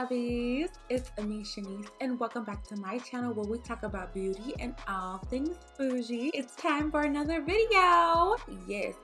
lovies, it's me, Shanice, and welcome back to my channel where we talk about beauty and all things bougie. It's time for another video. Yes,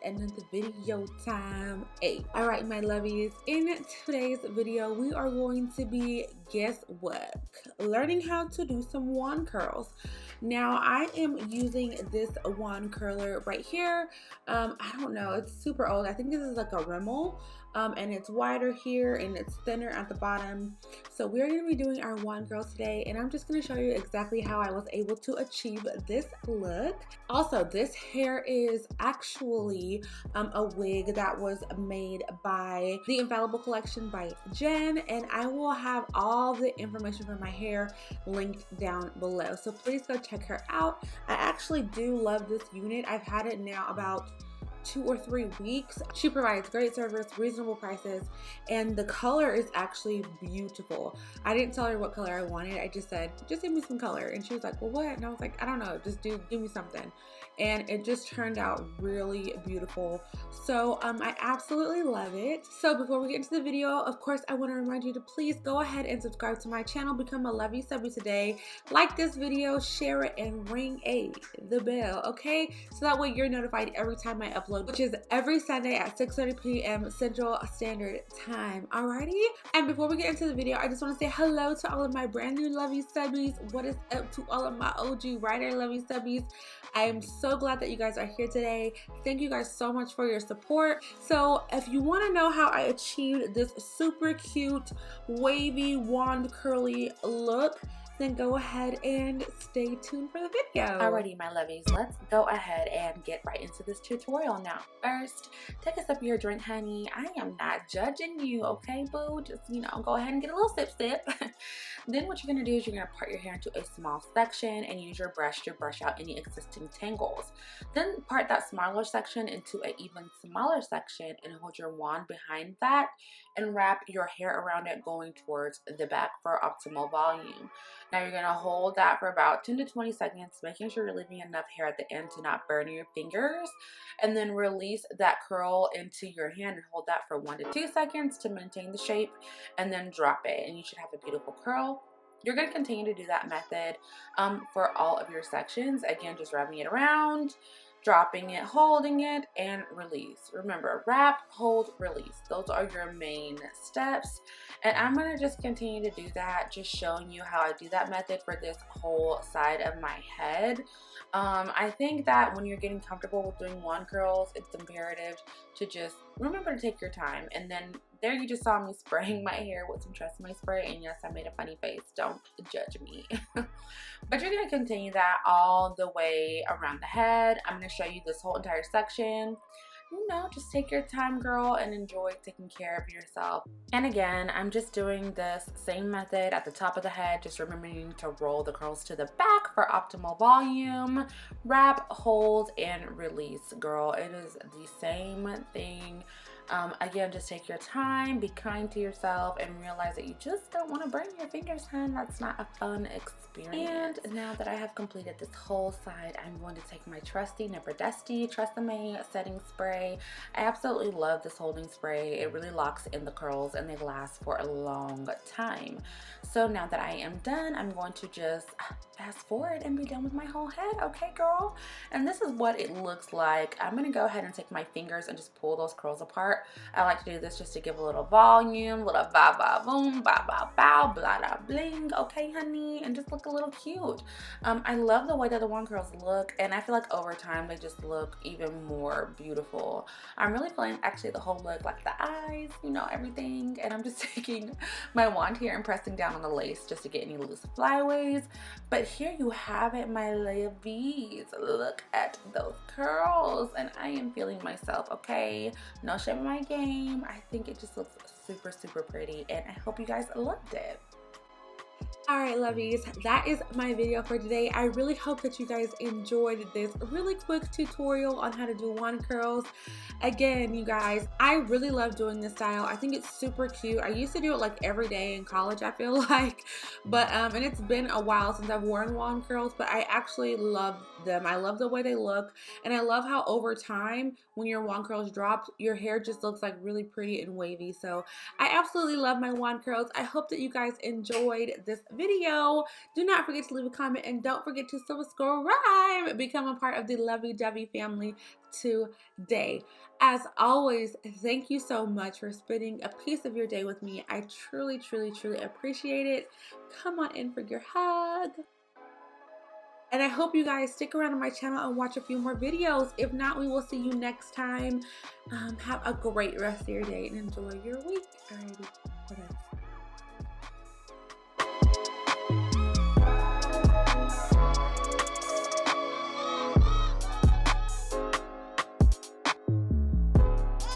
another video time. Alright, my lovies, in today's video we are going to be, guess what, learning how to do some wand curls. Now I am using this wand curler right here. I don't know, it's super old. I think this is like a Rimmel. And it's wider here and it's thinner at the bottom. So we're going to be doing our wand curls today, and I'm just going to show you exactly how I was able to achieve this look. Also, this hair is actually a wig that was made by the Infalible collection by Jen, and I will have all the information for my hair linked down below. So please go check her out. I actually do love this unit. I've had it now about 2 or 3 weeks. She provides great service, reasonable prices, and the color is actually beautiful. I didn't tell her what color I wanted. I just said, just give me some color. And she was like, well, what? And I was like, I don't know, just give me something. And it just turned out really beautiful. So I absolutely love it. So before we get into the video, of course, I want to remind you to please go ahead and subscribe to my channel, become a lovey subby today. Like this video, share it, and ring the bell, okay? So that way you're notified every time I upload, which is every Sunday at 6:30 p.m. Central Standard Time. Alrighty? And before we get into the video, I just want to say hello to all of my brand new lovey subbies. What is up to all of my OG writer lovey subbies? I am so glad that you guys are here today. Thank you guys so much for your support. So if you want to know how I achieved this super cute wavy wand curly look, then go ahead and stay tuned for the video. Alrighty, my lovies, let's go ahead and get right into this tutorial. Now, first, take a sip of your drink, honey. I am not judging you, okay, boo? Just, go ahead and get a little sip. Then what you're gonna do is you're gonna part your hair into a small section and use your brush to brush out any existing tangles. Then part that smaller section into an even smaller section and hold your wand behind that and wrap your hair around it going towards the back for optimal volume. Now you're gonna hold that for about 10 to 20 seconds, making sure you're leaving enough hair at the end to not burn your fingers, and then release that curl into your hand and hold that for 1 to 2 seconds to maintain the shape, and then drop it, and you should have a beautiful curl. You're going to continue to do that method for all of your sections. Again, just wrapping it around, dropping it, holding it, and release. Remember, wrap, hold, release. Those are your main steps. And I'm going to just continue to do that, just showing you how I do that method for this whole side of my head. I think that when you're getting comfortable with doing wand curls, it's imperative to just remember to take your time. And then there you just saw me spraying my hair with some Tresemme spray, and yes, I made a funny face. Don't judge me. But you're going to continue that all the way around the head. I'm going to show you this whole entire section. Just take your time, girl, and enjoy taking care of yourself. And again, I'm just doing this same method at the top of the head, just remembering to roll the curls to the back for optimal volume. Wrap, hold, and release, girl. It is the same thing. Again, just take your time, be kind to yourself, and realize that you just don't want to burn your fingers, hun. That's not a fun experience. And now that I have completed this whole side, I'm going to take my trusty Never Dusty Tresemme setting spray. I absolutely love this holding spray. It really locks in the curls and they last for a long time. So now that I am done, I'm going to just fast forward and be done with my whole head. Okay, girl? And this is what it looks like. I'm going to go ahead and take my fingers and just pull those curls apart. I like to do this just to give a little volume, little ba ba boom, ba ba bow, blah da bling, okay, honey, and just look a little cute. I love the way that the wand curls look, and I feel like over time they just look even more beautiful. I'm really feeling actually the whole look, like the eyes, everything, and I'm just taking my wand here and pressing down on the lace just to get any loose flyaways. But here you have it, my lovies. Look at those curls, and I am feeling myself, okay? No shame in my game. I think it just looks super, super pretty, and I hope you guys loved it. Alright, lovies, that is my video for today. I really hope that you guys enjoyed this really quick tutorial on how to do wand curls. Again, you guys, I really love doing this style. I think it's super cute. I used to do it like every day in college, I feel like, but and it's been a while since I've worn wand curls, but I actually love them. I love the way they look, and I love how over time when your wand curls drop, your hair just looks like really pretty and wavy. So I absolutely love my wand curls. I hope that you guys enjoyed this video. Do not forget to leave a comment, and don't forget to subscribe, become a part of the lovey-dovey family today. As always, thank you so much for spending a piece of your day with me. I truly, truly, truly appreciate it. Come on in for your hug. And I hope you guys stick around on my channel and watch a few more videos. If not, we will see you next time. Have a great rest of your day and enjoy your week. Alrighty, bye.